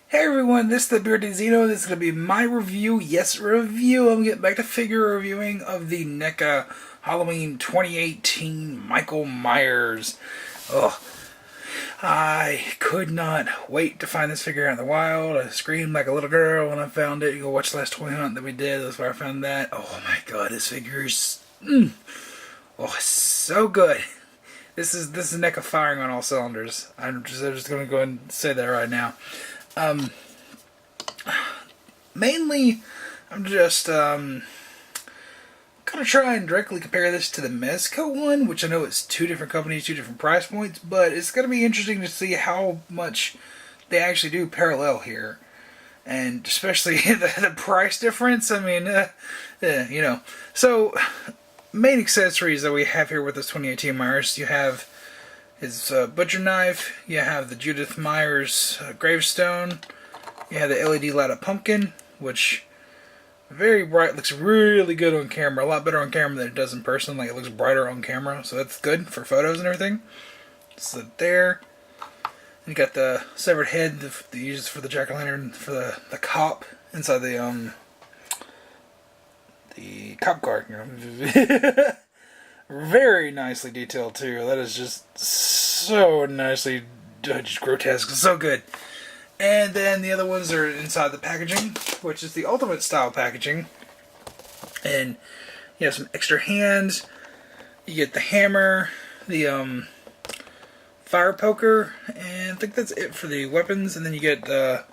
Hey everyone, this is the Bearded Zeno. This is going to be my review. Yes, review. I'm getting back to figure reviewing of the Neca Halloween 2018 Michael Myers. Oh, I could not wait to find this figure out in the wild. I screamed like a little girl when I found it. You go watch the last toy hunt that we did. That's where I found that. Oh my god, this figure is it's so good. This is Neca firing on all cylinders. I'm just going to go and say that right now. Mainly, I'm just gonna try and directly compare this to the Mezco one, which I know it's two different companies, two different price points, but it's gonna be interesting to see how much they actually do parallel here, and especially the price difference. I mean, you know. So, main accessories that we have here with this 2018 Myers, you have his butcher knife, you have the Judith Myers gravestone, you have the LED light up pumpkin, which very bright, looks really good on camera, a lot better on camera than it does in person. Like, it looks brighter on camera, so that's good for photos and everything. So there, and you got the severed head that uses for the jack-o'-lantern for the cop inside the cop car. You know. Very nicely detailed too. That is just so nicely, just grotesque, so good. And then the other ones are inside the packaging, which is the ultimate style packaging. And you have some extra hands. You get the hammer, the fire poker, and I think that's it for the weapons. And then you get the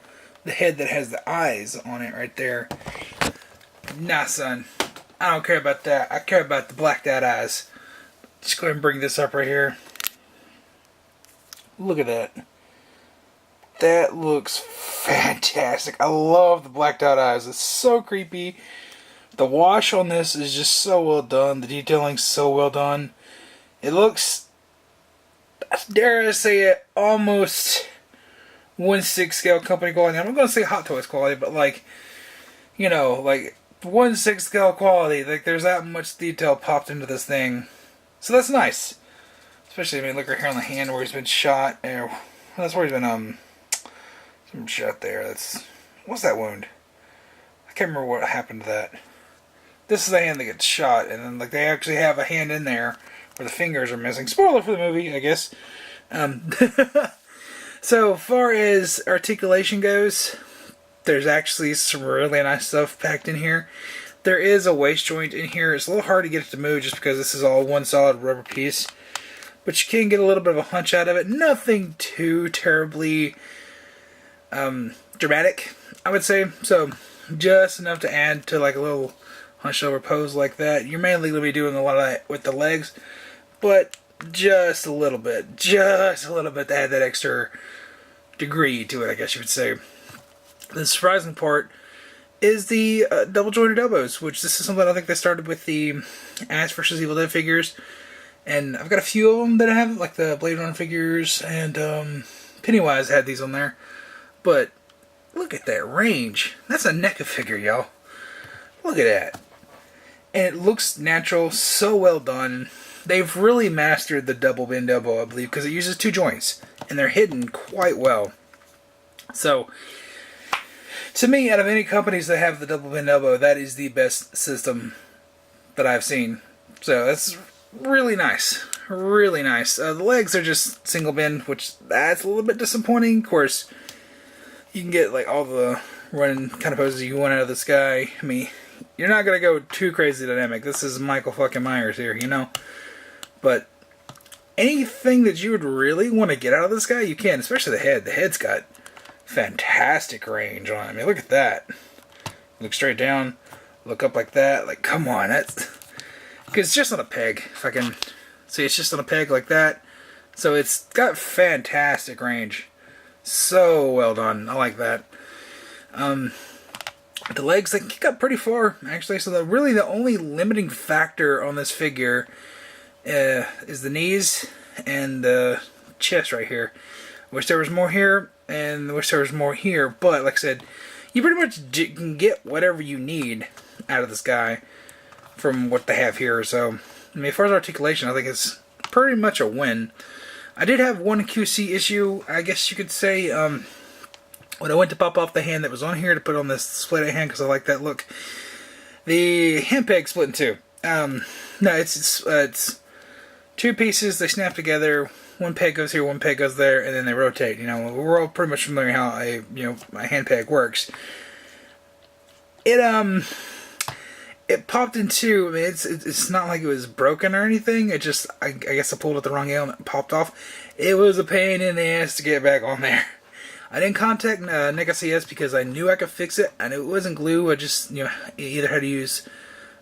head that has the eyes on it right there. Nah, son. I don't care about that. I care about the blacked out eyes. Just go ahead and bring this up right here. Look at that. That looks fantastic. I love the blacked out eyes. It's so creepy. The wash on this is just so well done. The detailing's so well done. It looks, dare I say it, almost 1/6 scale company quality. I'm not going to say Hot Toys quality, but like, you know, like 1/6 scale quality. Like, there's that much detail popped into this thing. So that's nice. Especially, I mean, look right here on the hand where he's been shot. That's where he's been, some shot there. What's that wound? I can't remember what happened to that. This is the hand that gets shot, and then, like, they actually have a hand in there where the fingers are missing. Spoiler for the movie, I guess. So, far as articulation goes, there's actually some really nice stuff packed in here. There is a waist joint in here. It's a little hard to get it to move just because this is all one solid rubber piece. But you can get a little bit of a hunch out of it. Nothing too terribly dramatic, I would say. So, just enough to add to like a little hunched over pose like that. You're mainly going to be doing a lot of that with the legs. But just a little bit. Just a little bit to add that extra degree to it, I guess you would say. The surprising part is the double jointed elbows, which this is something I think they started with the Ash vs. Evil Dead figures, and I've got a few of them that I have, like the Blade Runner figures, and Pennywise had these on there. But look at that range. That's a Neca figure, y'all. Look at that. And it looks natural, so well done. They've really mastered the double bend elbow, I believe, because it uses two joints, and they're hidden quite well. So, to me, out of any companies that have the double bend elbow, that is the best system that I've seen. So that's really nice. Really nice. The legs are just single bend, which that's a little bit disappointing. Of course, you can get like all the running kind of poses you want out of this guy. I mean, you're not going to go too crazy dynamic. This is Michael fucking Myers here, you know? But anything that you would really want to get out of this guy, you can. Especially the head. The head's got fantastic range on it. I mean, look at that. Look straight down, look up like that. Like, come on, that's because it's just on a peg. If I can see, it's just on a peg like that. So it's got fantastic range. So well done. I like that. The legs, they kick up pretty far, actually. So really the only limiting factor on this figure is the knees and the chest right here. Wish there was more here, and wish there was more here, but like I said, you pretty much can get whatever you need out of this guy from what they have here. So, I mean, as far as articulation, I think it's pretty much a win. I did have one QC issue, I guess you could say. when I went to pop off the hand that was on here to put on this split hand because I like that look, the hand peg split in two. No, it's two pieces. They snap together. One peg goes here, one peg goes there, and then they rotate. You know, we're all pretty much familiar how my hand peg works. It popped in two. I mean, it's not like it was broken or anything. It just, I guess I pulled at the wrong element and popped off. It was a pain in the ass to get back on there. I didn't contact Neca CS because I knew I could fix it. I knew it wasn't glue. I just, either had to use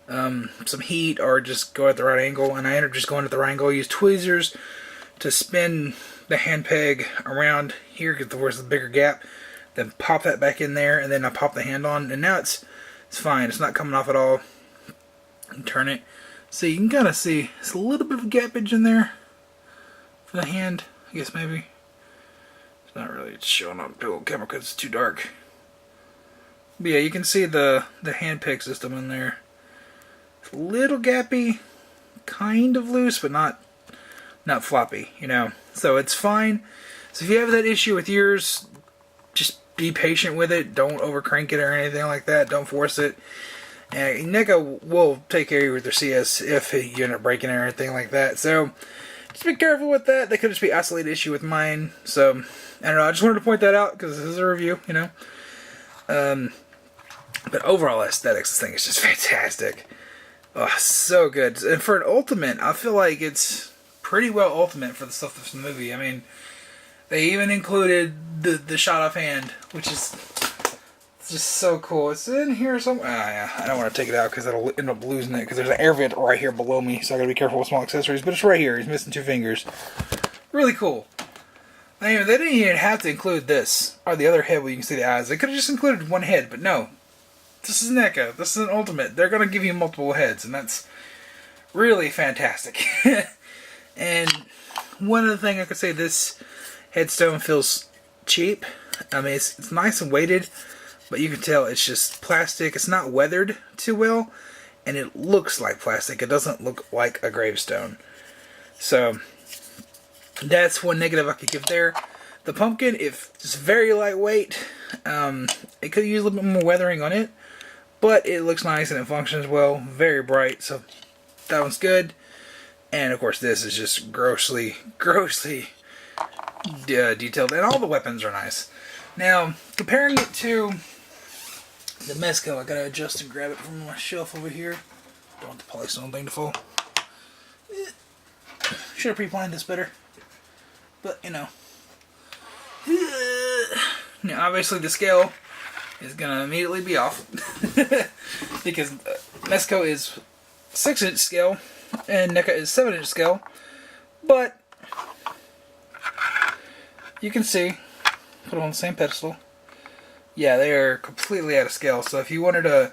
some heat or just go at the right angle. And I ended up just going at the right angle. I used tweezers to spin the hand peg around here because there was the bigger gap. Then pop that back in there, and then I pop the hand on, and now it's fine. It's not coming off at all. And turn it. So you can kind of see it's a little bit of gapage in there for the hand, I guess maybe. It's not really showing up to the camera because it's too dark. But yeah, you can see the hand peg system in there. It's a little gappy, kind of loose, but not floppy, So it's fine. So if you have that issue with yours, just be patient with it. Don't overcrank it or anything like that. Don't force it. And Neca will take care of you with their CS if you end up breaking it or anything like that. So just be careful with that. That could just be an isolated issue with mine. So I don't know. I just wanted to point that out because this is a review, But overall aesthetics, this thing is just fantastic. Oh, so good. And for an Ultimate, I feel like it's pretty well Ultimate for the stuff that's in the movie. I mean, they even included the shot off hand, which is just so cool. It's in here somewhere. Yeah, I don't want to take it out because that'll end up losing it because there's an air vent right here below me, so I gotta be careful with small accessories. But it's right here. He's missing two fingers. Really cool. They didn't even have to include this or the other head where you can see the eyes. They could have just included one head, but no. This is Neca. This is an Ultimate. They're gonna give you multiple heads, and that's really fantastic. And one other thing I could say, this headstone feels cheap. I mean, it's nice and weighted, but you can tell it's just plastic. It's not weathered too well, and it looks like plastic. It doesn't look like a gravestone. So that's one negative I could give there. The pumpkin, if it's very lightweight, it could use a little bit more weathering on it, but it looks nice and it functions well. Very bright, so that one's good. And of course, this is just grossly detailed, and all the weapons are nice. Now, comparing it to the Mezco, I gotta adjust and grab it from my shelf over here. Don't want the polystone thing to fall. Should have pre-planned this better, but Now, obviously, the scale is gonna immediately be off because Mezco is 6-inch scale and Neca is 7-inch scale, but you can see, put them on the same pedestal. Yeah, they are completely out of scale. So if you wanted to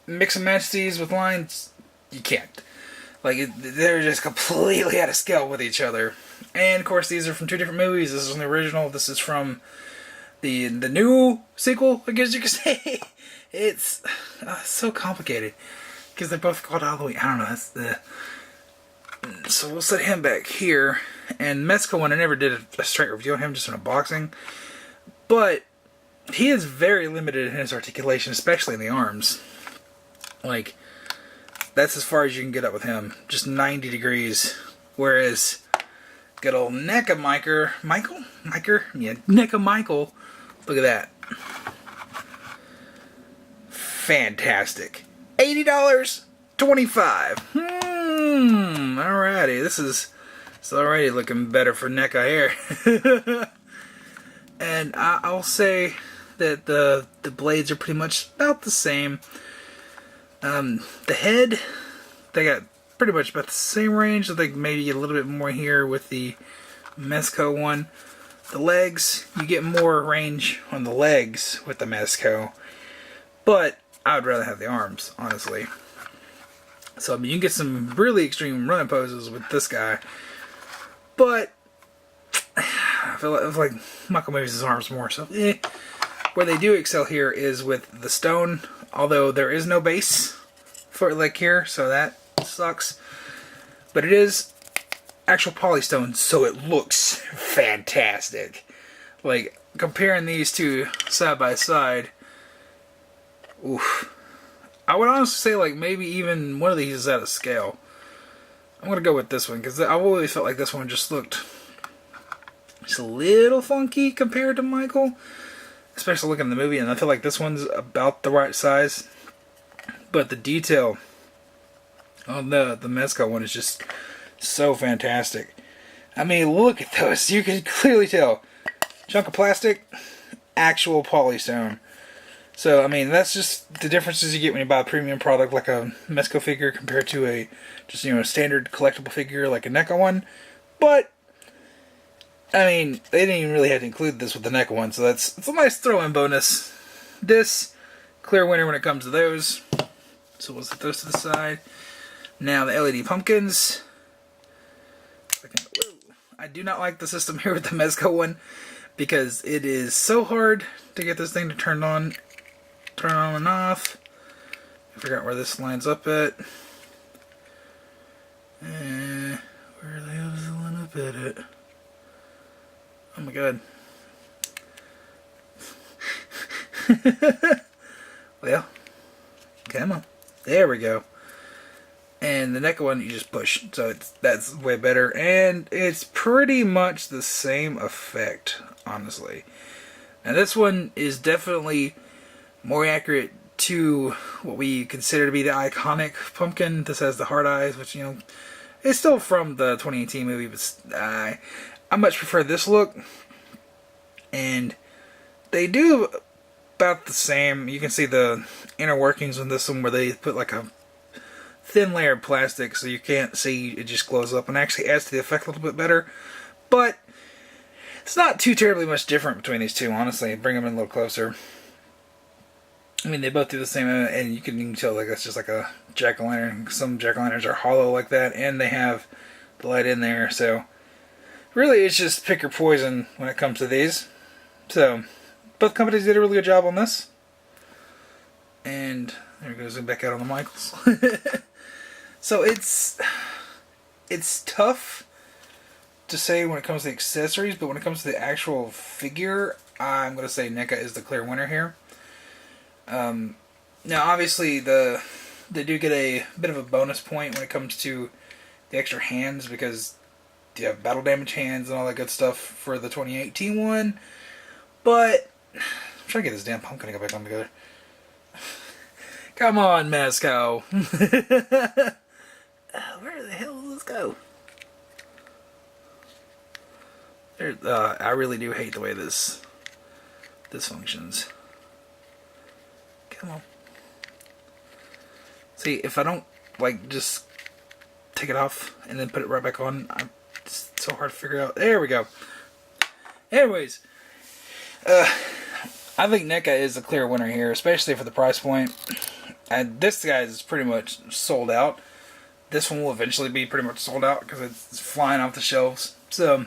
mix and match these with lines, you can't. They're just completely out of scale with each other. And of course, these are from two different movies. This is from the original. This is from the new sequel, I guess you could say. It's so complicated because they're both called Halloween. I don't know. That's the. So we'll set him back here. And Mezco one, I never did a straight review on him, just in unboxing. But he is very limited in his articulation, especially in the arms. That's as far as you can get up with him. Just 90 degrees. Whereas, good old Neca Micheal? Yeah, Neca Micheal. Look at that. Fantastic. $80. $25. Alrighty. It's already looking better for Neca here. And I'll say that the blades are pretty much about the same. The head, they got pretty much about the same range. I think maybe a little bit more here with the Mezco one. The legs, you get more range on the legs with the Mezco. But I would rather have the arms, honestly. So, I mean, you can get some really extreme running poses with this guy. But I feel like Micheal moves his arms more. So, where they do excel here is with the stone. Although there is no base for it here, so that sucks. But it is actual polystone, so it looks fantastic. comparing these two side by side, oof. I would honestly say like maybe even one of these is out of scale. I'm going to go with this one because I've always felt like this one just looked just a little funky compared to Micheal. Especially looking at the movie, and I feel like this one's about the right size. But the detail on the Mezcal one is just so fantastic. I mean, look at those. You can clearly tell. Chunk of plastic, actual polystone. So, I mean, that's just the differences you get when you buy a premium product like a Mezcal figure compared to a just, a standard collectible figure like a Neca one. But I mean, they didn't even really have to include this with the Neca one, so it's a nice throw-in bonus. This, clear winner when it comes to those. So we'll set those to the side. Now the LED pumpkins. I do not like the system here with the Mezcal one because it is so hard to get this thing to turn on and off. I forgot where this lines up at. Where the hell does it line up at it? Oh my god. Well, come on. There we go. And the Neca one you just push. So that's way better. And it's pretty much the same effect, honestly. And this one is definitely more accurate to what we consider to be the iconic pumpkin. This has the hard eyes, which, is still from the 2018 movie, but I much prefer this look. And they do about the same. You can see the inner workings on this one where they put like a thin layer of plastic so you can't see, it just glows up and actually adds to the effect a little bit better. But it's not too terribly much different between these two, honestly. Bring them in a little closer. I mean, they both do the same, and you can even tell like that's just like a jack-o'-lantern. Some jack-o'-lanterns are hollow like that, and they have the light in there. So really, it's just pick your poison when it comes to these. So both companies did a really good job on this. And there it goes, back out on the Micheals. So it's tough to say when it comes to accessories, but when it comes to the actual figure, I'm going to say Neca is the clear winner here. Now, obviously, they do get a bit of a bonus point when it comes to the extra hands because you have battle damage hands and all that good stuff for the 2018 one. But I'm trying to get this damn pumpkin to go back on together. Come on, Mezcal. Where the hell does this go? I really do hate the way this functions. Come on. See, if I don't just take it off and then put it right back on, it's so hard to figure out. There we go. Anyways, I think Neca is the clear winner here, especially for the price point. And this guy is pretty much sold out. This one will eventually be pretty much sold out because it's flying off the shelves. So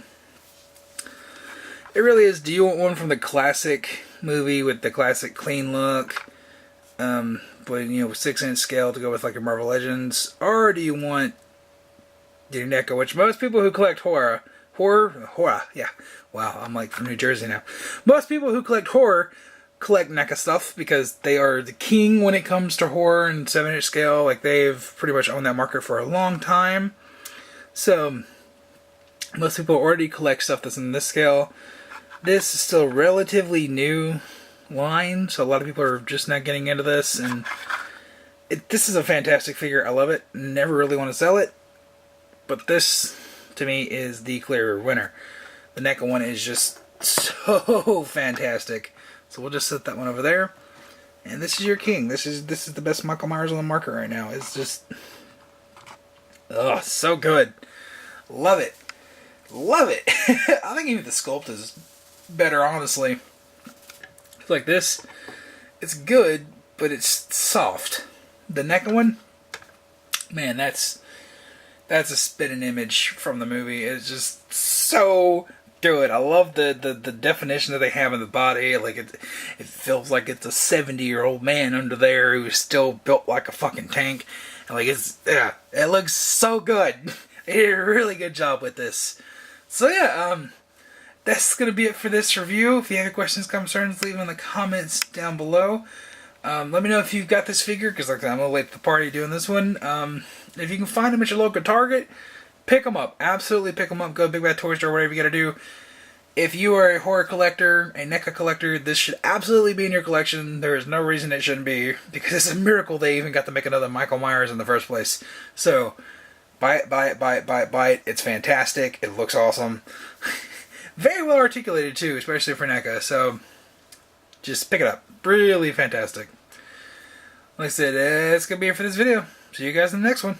it really is. Do you want one from the classic movie with the classic clean look, but 6-inch scale to go with like your Marvel Legends, or do you want your Neca, which most people who collect horror, yeah. Wow, I'm like from New Jersey now. Most people who collect horror collect Neca stuff because they are the king when it comes to horror and 7-inch scale. Like, they've pretty much owned that market for a long time. So most people already collect stuff that's in this scale. This is still relatively new line, so a lot of people are just now getting into this, and this is a fantastic figure. I love it. Never really want to sell it, but this to me is the clear winner. The Neca one is just so fantastic. So we'll just set that one over there. And this is your king. This is the best Michael Myers on the market right now. It's just, oh, so good. Love it. Love it. I think even the sculpt is better, honestly. It's like this. It's good, but it's soft. The Neca one, man, that's a spitting image from the movie. It's just so good. I love the definition that they have in the body. Like, it feels like it's a 70-year-old man under there who's still built like a fucking tank. And like, it looks so good. They did a really good job with this. So yeah, that's going to be it for this review. If you have any questions, concerns, leave them in the comments down below. Let me know if you've got this figure, because like I'm going to late to the party doing this one. If you can find them at your local Target, pick them up. Absolutely pick them up. Go to Big Bad Toy Store, whatever you got to do. If you are a horror collector, a NECA collector, this should absolutely be in your collection. There is no reason it shouldn't be, because it's a miracle they even got to make another Michael Myers in the first place. So, buy it, buy it, buy it, buy it, buy it. It's fantastic. It looks awesome. Very well articulated too, especially for NECA. So, just pick it up. Really fantastic. Like I said, that's going to be it for this video. See you guys in the next one.